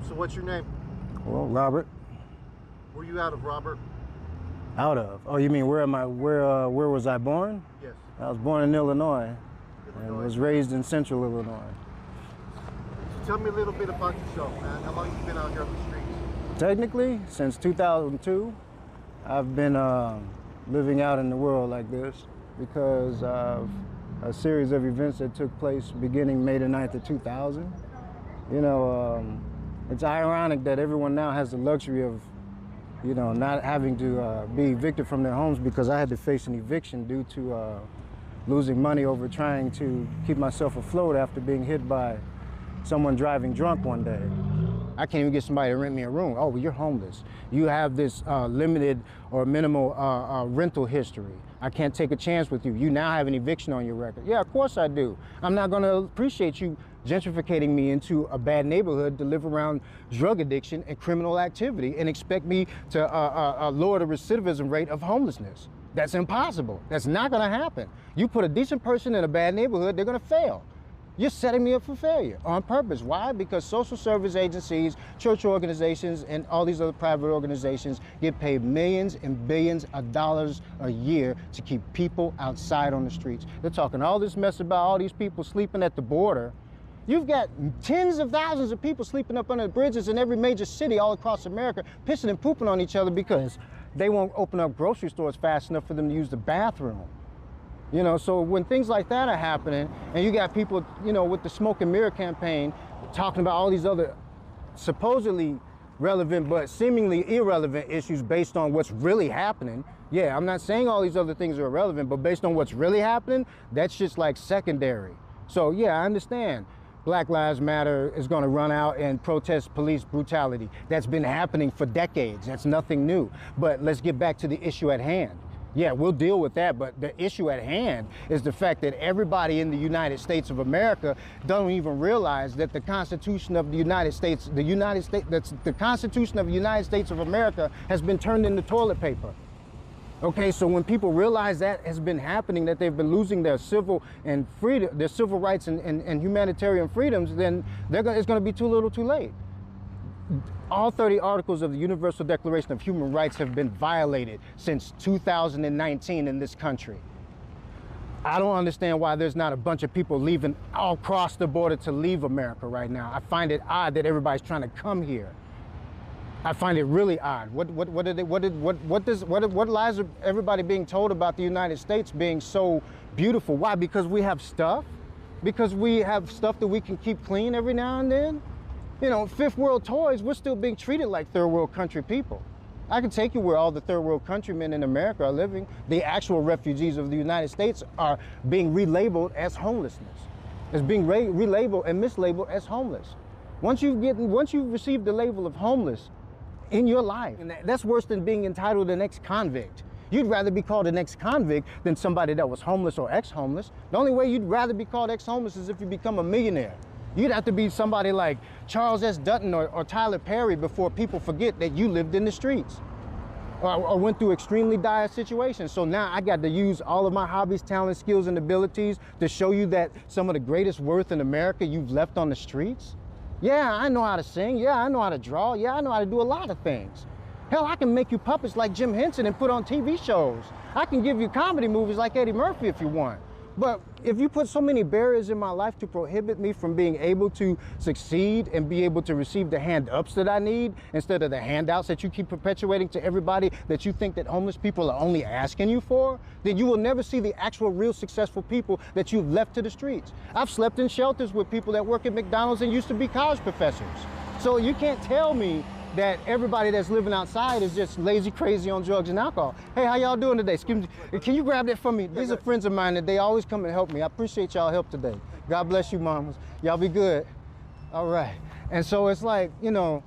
So what's your name? Well, Robert. Where you out of, Robert? Out of? Oh, you mean where am I? Where was I born? Yes. I was born in Illinois, and was raised in Central Illinois. So tell me a little bit about yourself, man. How long have you been out here on the streets? Technically, since 2002, I've been living out in the world like this because of a series of events that took place beginning May the 9th of 2000. You know, it's ironic that everyone now has the luxury of, you know, not having to be evicted from their homes, because I had to face an eviction due to losing money over trying to keep myself afloat after being hit by someone driving drunk one day. I can't even get somebody to rent me a room. Oh, well, you're homeless. You have this limited or minimal rental history. I can't take a chance with you. You now have an eviction on your record. Yeah, of course I do. I'm not gonna appreciate you gentrificating me into a bad neighborhood to live around drug addiction and criminal activity and expect me to lower the recidivism rate of homelessness. That's impossible. That's not gonna happen. You put a decent person in a bad neighborhood, they're gonna fail. You're setting me up for failure on purpose. Why? Because social service agencies, church organizations, and all these other private organizations get paid millions and billions of dollars a year to keep people outside on the streets. They're talking all this mess about all these people sleeping at the border. You've got tens of thousands of people sleeping up under the bridges in every major city all across America, pissing and pooping on each other because they won't open up grocery stores fast enough for them to use the bathroom. You know, so when things like that are happening, and you got people, you know, with the smoke and mirror campaign talking about all these other supposedly relevant but seemingly irrelevant issues based on what's really happening. Yeah, I'm not saying all these other things are irrelevant, but based on what's really happening, that's just like secondary. So yeah, I understand Black Lives Matter is going to run out and protest police brutality. That's been happening for decades. That's nothing new. But let's get back to the issue at hand. Yeah, we'll deal with that, but the issue at hand is the fact that everybody in the United States of America don't even realize that the Constitution of the United States, the Constitution of the United States of America has been turned into toilet paper. Okay, so when people realize that has been happening, that they've been losing their civil and freedom, their civil rights and humanitarian freedoms, then it's going to be too little too late. All 30 articles of the Universal Declaration of Human Rights have been violated since 2019 in this country. I don't understand why there's not a bunch of people leaving all across the border to leave America right now. I find it odd that everybody's trying to come here. I find it really odd. What lies are everybody being told about the United States being so beautiful? Why? Because we have stuff? Because we have stuff that we can keep clean every now and then? You know, fifth world toys, we're still being treated like third world country people. I can take you where all the third world countrymen in America are living. The actual refugees of the United States are being relabeled as homelessness. It's being relabeled and mislabeled as homeless. Once you've received the label of homeless in your life, and that's worse than being entitled an ex-convict. You'd rather be called an ex-convict than somebody that was homeless or ex-homeless. The only way you'd rather be called ex-homeless is if you become a millionaire. You'd have to be somebody like Charles S. Dutton or Tyler Perry before people forget that you lived in the streets or went through extremely dire situations. So now I got to use all of my hobbies, talents, skills, and abilities to show you that some of the greatest worth in America you've left on the streets. Yeah, I know how to sing. Yeah, I know how to draw. Yeah, I know how to do a lot of things. Hell, I can make you puppets like Jim Henson and put on TV shows. I can give you comedy movies like Eddie Murphy if you want. But if you put so many barriers in my life to prohibit me from being able to succeed and be able to receive the hand-ups that I need instead of the handouts that you keep perpetuating to everybody that you think that homeless people are only asking you for, then you will never see the actual real successful people that you've left to the streets. I've slept in shelters with people that work at McDonald's and used to be college professors. So you can't tell me that everybody that's living outside is just lazy, crazy on drugs and alcohol. Hey, how y'all doing today? Excuse me, can you grab that for me? These are friends of mine that they always come and help me. I appreciate y'all help today. God bless you, mamas. Y'all be good. All right. And so it's like, you know,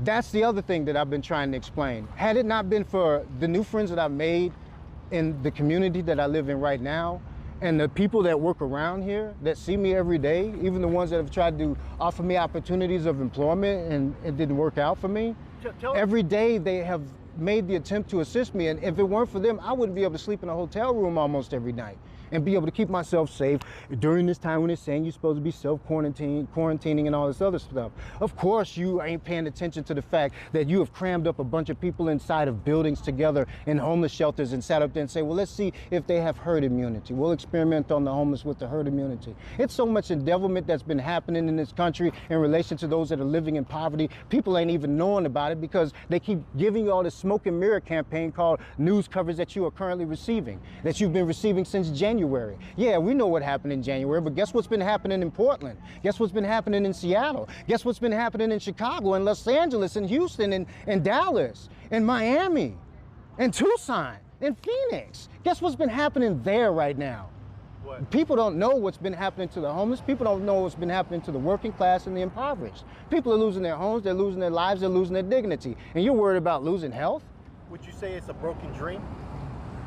that's the other thing that I've been trying to explain. Had it not been for the new friends that I've made in the community that I live in right now, and the people that work around here that see me every day, even the ones that have tried to offer me opportunities of employment and it didn't work out for me, every day they have made the attempt to assist me. And if it weren't for them, I wouldn't be able to sleep in a hotel room almost every night. and be able to keep myself safe during this time when it's saying you're supposed to be quarantining and all this other stuff. Of course, you ain't paying attention to the fact that you have crammed up a bunch of people inside of buildings together in homeless shelters and sat up there and say, well, let's see if they have herd immunity. We'll experiment on the homeless with the herd immunity. It's so much endevilment that's been happening in this country in relation to those that are living in poverty. People ain't even knowing about it because they keep giving you all this smoke and mirror campaign called news coverage that you are currently receiving, that you've been receiving since January. Yeah, we know what happened in January, but guess what's been happening in Portland? Guess what's been happening in Seattle? Guess what's been happening in Chicago, and Los Angeles, and Houston, and Dallas, and Miami, and Tucson, and Phoenix? Guess what's been happening there right now? What? People don't know what's been happening to the homeless. People don't know what's been happening to the working class and the impoverished. People are losing their homes, they're losing their lives, they're losing their dignity. And you're worried about losing health? Would you say it's a broken dream?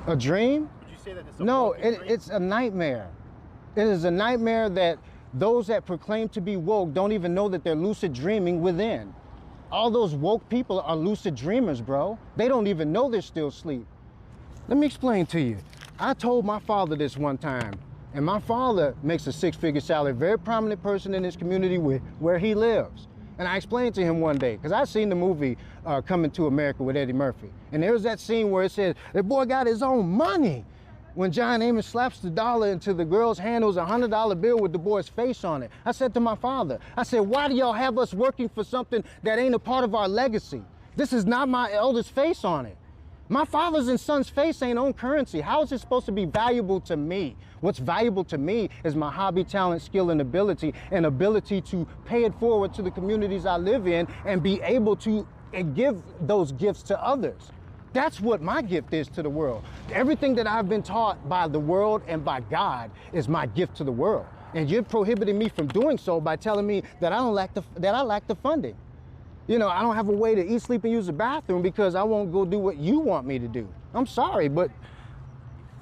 A dream? Would you say that it's a No, broken dream? it's a nightmare. It is a nightmare that those that proclaim to be woke don't even know that they're lucid dreaming within. All those woke people are lucid dreamers, bro. They don't even know they're still asleep. Let me explain to you. I told my father this one time, and my father makes a six-figure salary, very prominent person in his community where he lives. And I explained to him one day, because I've seen the movie Coming to America with Eddie Murphy. And there's that scene where it says, the boy got his own money. When John Amos slaps the dollar into the girl's hand, it was a $100 bill with the boy's face on it. I said to my father, I said, why do y'all have us working for something that ain't a part of our legacy? This is not my eldest face on it. My father's and son's face ain't on currency. How is it supposed to be valuable to me? What's valuable to me is my hobby, talent, skill, and ability to pay it forward to the communities I live in and be able to give those gifts to others. That's what my gift is to the world. Everything that I've been taught by the world and by God is my gift to the world. And you're prohibiting me from doing so by telling me that I lack the funding. You know, I don't have a way to eat, sleep, and use the bathroom because I won't go do what you want me to do. I'm sorry, but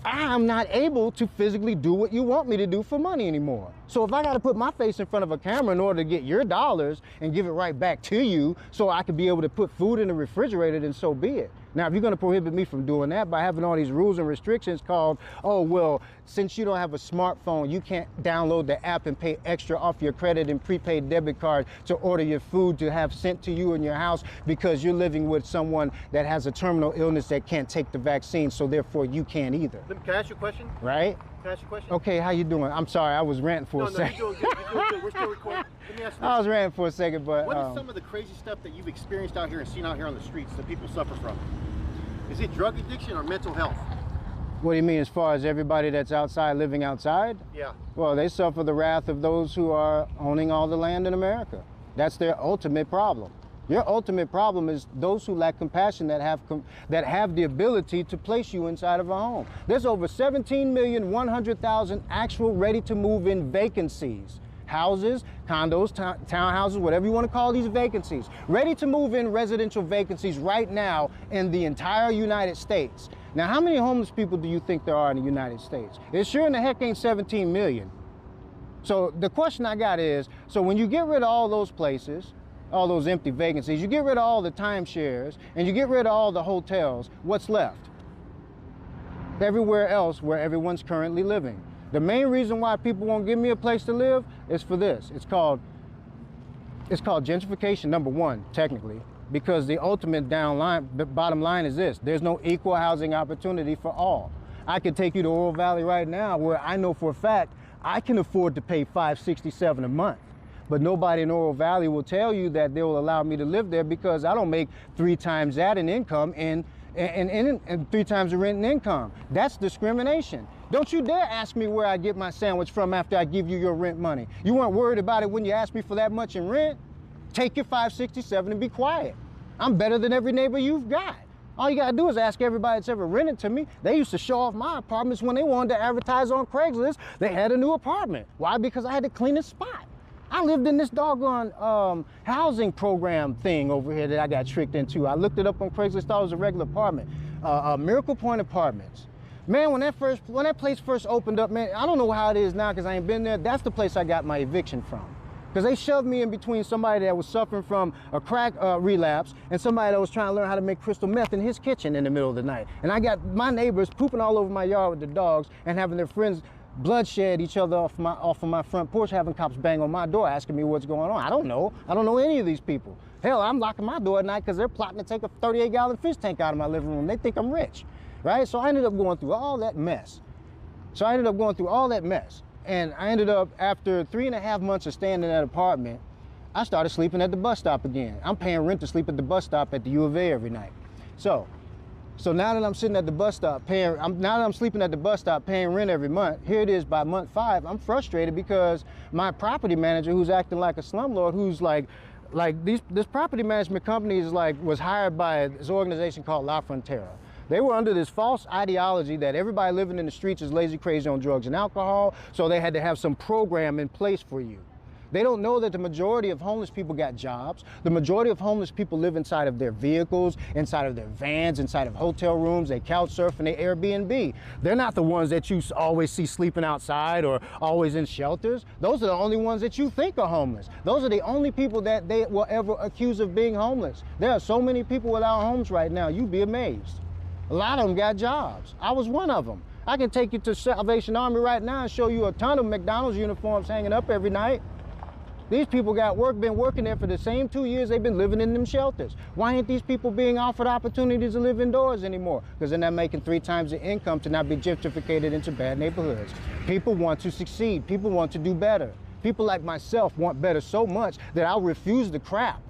I'm not able to physically do what you want me to do for money anymore. So if I got to put my face in front of a camera in order to get your dollars and give it right back to you so I can be able to put food in the refrigerator, then so be it. Now, if you're going to prohibit me from doing that by having all these rules and restrictions called, oh, well, since you don't have a smartphone, you can't download the app and pay extra off your credit and prepaid debit card to order your food to have sent to you in your house because you're living with someone that has a terminal illness that can't take the vaccine, so therefore you can't either. Can I ask you a question? Right? Can I ask you a question? Okay, how you doing? I'm sorry, I was ranting for a second. No, you're doing good. You're doing good. We're still recording. Let me ask you I was ranting for a second, but... What is some of the crazy stuff that you've experienced out here and seen out here on the streets that people suffer from? Is it drug addiction or mental health? What do you mean as far as everybody that's outside, living outside? Yeah. Well, they suffer the wrath of those who are owning all the land in America. That's their ultimate problem. Your ultimate problem is those who lack compassion that have the ability to place you inside of a home. There's over 17,100,000 actual ready-to-move-in vacancies. Houses, condos, townhouses, whatever you want to call these vacancies. Ready to move in residential vacancies right now in the entire United States. Now, how many homeless people do you think there are in the United States? It sure in the heck ain't 17 million. So the question I got is, so when you get rid of all those places, all those empty vacancies, you get rid of all the timeshares, and you get rid of all the hotels, what's left? Everywhere else where everyone's currently living. The main reason why people won't give me a place to live is for this. It's called gentrification, number one, technically, because the ultimate bottom line is this. There's no equal housing opportunity for all. I could take you to Oro Valley right now where I know for a fact I can afford to pay $567 a month. But nobody in Oro Valley will tell you that they will allow me to live there because I don't make 3 times that in income and 3 times the rent and income. That's discrimination. Don't you dare ask me where I get my sandwich from after I give you your rent money. You weren't worried about it when you asked me for that much in rent? Take your $567 and be quiet. I'm better than every neighbor you've got. All you gotta do is ask everybody that's ever rented to me. They used to show off my apartments when they wanted to advertise on Craigslist. They had a new apartment. Why? Because I had the cleanest spot. I lived in this doggone housing program thing over here that I got tricked into. I looked it up on Craigslist, thought it was a regular apartment. Miracle Point Apartments. Man, when that place first opened up, man, I don't know how it is now because I ain't been there. That's the place I got my eviction from. Because they shoved me in between somebody that was suffering from a crack relapse and somebody that was trying to learn how to make crystal meth in his kitchen in the middle of the night. And I got my neighbors pooping all over my yard with the dogs and having their friends bloodshed each other off of my front porch, having cops bang on my door asking me what's going on. I don't know any of these people. Hell, I'm locking my door at night because they're plotting to take a 38-gallon fish tank out of my living room. They think I'm rich, right? So I ended up going through all that mess. And I ended up, after 3.5 months of staying in that apartment, I started sleeping at the bus stop again. I'm paying rent to sleep at the bus stop at the U of A every night. So now that I'm sitting at the bus stop now that I'm sleeping at the bus stop paying rent every month, here it is by month 5, I'm frustrated because my property manager, who's acting like a slumlord, who's this property management company was hired by this organization called La Frontera. They were under this false ideology that everybody living in the streets is lazy crazy on drugs and alcohol, so they had to have some program in place for you. They don't know that the majority of homeless people got jobs. The majority of homeless people live inside of their vehicles, inside of their vans, inside of hotel rooms. They couch surf and they Airbnb. They're not the ones that you always see sleeping outside or always in shelters. Those are the only ones that you think are homeless. Those are the only people that they will ever accuse of being homeless. There are so many people without homes right now, you'd be amazed. A lot of them got jobs. I was one of them. I can take you to Salvation Army right now and show you a ton of McDonald's uniforms hanging up every night. These people been working there for the same 2 years they've been living in them shelters. Why ain't these people being offered opportunities to live indoors anymore? Because they're not making 3 times the income to not be gentrified into bad neighborhoods. People want to succeed. People want to do better. People like myself want better so much that I'll refuse the crap.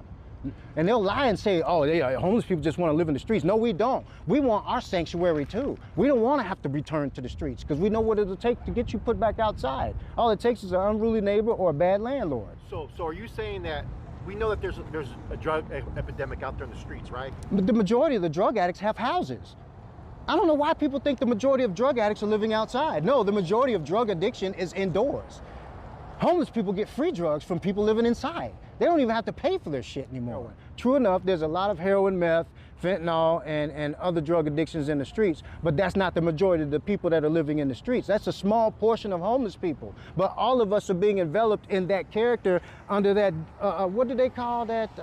And they'll lie and say, oh, homeless people just want to live in the streets. No, we don't. We want our sanctuary too. We don't want to have to return to the streets because we know what it'll take to get you put back outside. All it takes is an unruly neighbor or a bad landlord. So are you saying that we know that there's a drug epidemic out there in the streets, right? But the majority of the drug addicts have houses. I don't know why people think the majority of drug addicts are living outside. No, the majority of drug addiction is indoors. Homeless people get free drugs from people living inside. They don't even have to pay for their shit anymore. True enough, there's a lot of heroin, meth, fentanyl, and other drug addictions in the streets, but that's not the majority of the people that are living in the streets. That's a small portion of homeless people. But all of us are being enveloped in that character under that, what do they call that,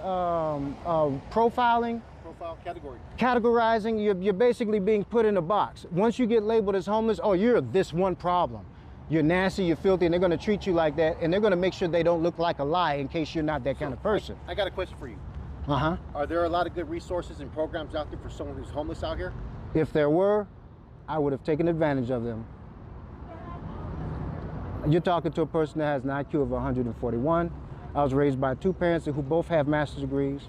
profiling? Profile category. Categorizing, you're basically being put in a box. Once you get labeled as homeless, oh, you're this one problem. You're nasty, you're filthy, and they're going to treat you like that, and they're going to make sure they don't look like a lie in case you're not that kind of person. I got a question for you. Uh-huh. Are there a lot of good resources and programs out there for someone who's homeless out here? If there were, I would have taken advantage of them. You're talking to a person that has an IQ of 141. I was raised by 2 parents who both have master's degrees.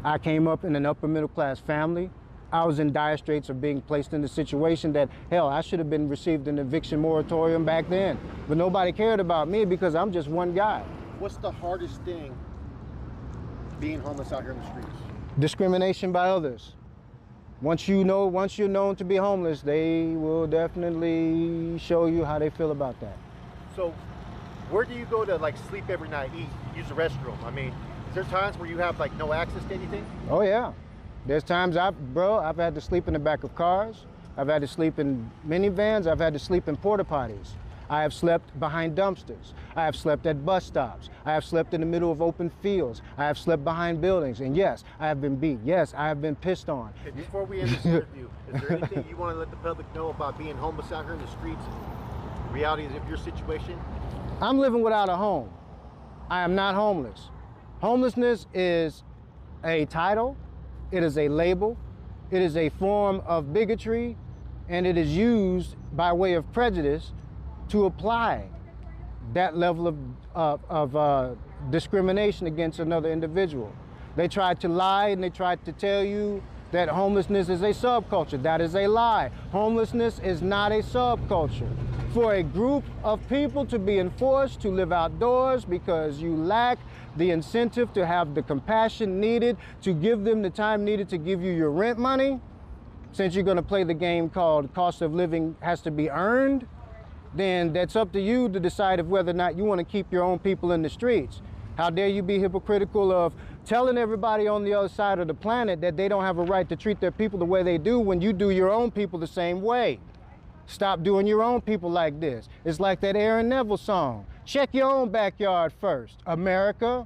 I came up in an upper middle class family. I was in dire straits of being placed in the situation that, hell, I should have been received an eviction moratorium back then. But nobody cared about me because I'm just one guy. What's the hardest thing being homeless out here in the streets? Discrimination by others. Once you're known to be homeless, they will definitely show you how they feel about that. So where do you go to sleep every night, eat, use the restroom? I mean, is there times where you have no access to anything? Oh yeah. There's times I've had to sleep in the back of cars. I've had to sleep in minivans. I've had to sleep in porta potties. I have slept behind dumpsters. I have slept at bus stops. I have slept in the middle of open fields. I have slept behind buildings. And yes, I have been beat. Yes, I have been pissed on. Okay, before we end this interview, is there anything you want to let the public know about being homeless out here in the streets and realities of your situation? I'm living without a home. I am not homeless. Homelessness is a title. It is a label, it is a form of bigotry, and it is used by way of prejudice to apply that level of discrimination against another individual. They tried to lie and they tried to tell you that homelessness is a subculture. That is a lie. Homelessness is not a subculture. For a group of people to be enforced to live outdoors because you lack the incentive to have the compassion needed to give them the time needed to give you your rent money, since you're going to play the game called cost of living has to be earned, then that's up to you to decide of whether or not you want to keep your own people in the streets. How dare you be hypocritical of telling everybody on the other side of the planet that they don't have a right to treat their people the way they do when you do your own people the same way. Stop doing your own people like this. It's like that Aaron Neville song. Check your own backyard first, America.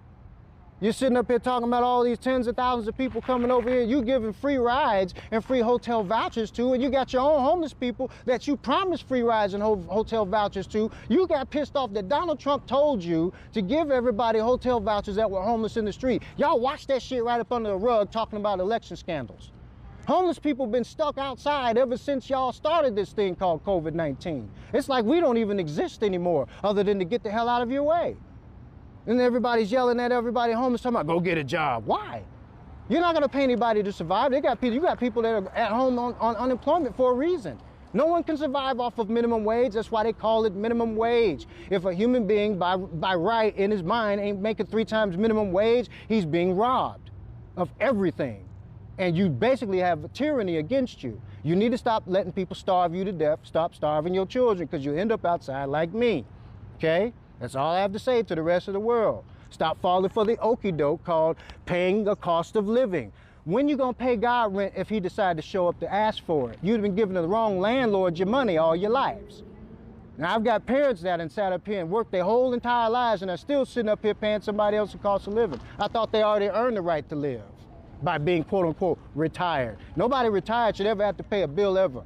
You're sitting up here talking about all these tens of thousands of people coming over here. You giving free rides and free hotel vouchers to, and you got your own homeless people that you promised free rides and hotel vouchers to. You got pissed off that Donald Trump told you to give everybody hotel vouchers that were homeless in the street. Y'all watch that shit right up under the rug talking about election scandals. Homeless people been stuck outside ever since y'all started this thing called COVID-19. It's like we don't even exist anymore other than to get the hell out of your way. And everybody's yelling at everybody homeless, talking about go get a job. Why? You're not gonna pay anybody to survive. You got people that are at home on unemployment for a reason. No one can survive off of minimum wage. That's why they call it minimum wage. If a human being by right in his mind ain't making 3 times minimum wage, he's being robbed of everything. And you basically have tyranny against you. You need to stop letting people starve you to death. Stop starving your children, because you end up outside like me, okay? That's all I have to say to the rest of the world. Stop falling for the okie doke called paying the cost of living. When you gonna pay God rent if he decided to show up to ask for it? You've been giving the wrong landlord your money all your lives. Now I've got parents that have sat up here and worked their whole entire lives and are still sitting up here paying somebody else the cost of living. I thought they already earned the right to live by being quote unquote retired. Nobody retired should ever have to pay a bill ever.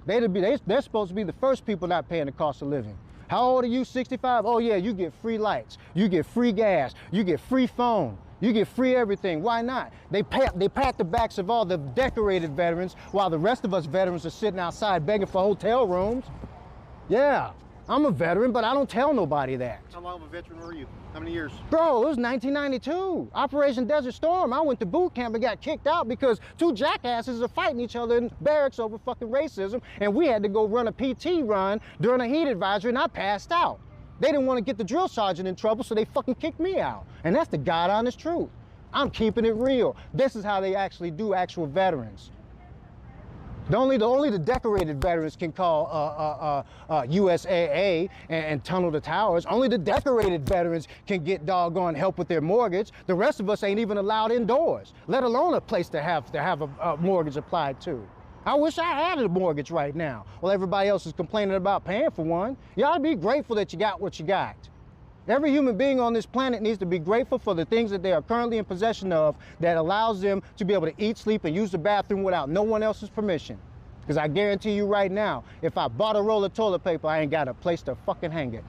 They're supposed to be the first people not paying the cost of living. How old are you? 65? Oh yeah, you get free lights, you get free gas, you get free phone, you get free everything. Why not? They pat the backs of all the decorated veterans while the rest of us veterans are sitting outside begging for hotel rooms. Yeah, I'm a veteran, but I don't tell nobody that. How long of a veteran were you? How many years? Bro, it was 1992. Operation Desert Storm. I went to boot camp and got kicked out because 2 jackasses are fighting each other in barracks over fucking racism, and we had to go run a PT run during a heat advisory, and I passed out. They didn't want to get the drill sergeant in trouble, so they fucking kicked me out. And that's the God honest truth. I'm keeping it real. This is how they actually do actual veterans. Only the decorated veterans can call USAA and tunnel the towers. Only the decorated veterans can get doggone help with their mortgage. The rest of us ain't even allowed indoors, let alone a place to have a mortgage applied to. I wish I had a mortgage right now. Well, everybody else is complaining about paying for one. You ought to be grateful that you got what you got. Every human being on this planet needs to be grateful for the things that they are currently in possession of that allows them to be able to eat, sleep, and use the bathroom without no one else's permission. Because I guarantee you right now, if I bought a roll of toilet paper, I ain't got a place to fucking hang it.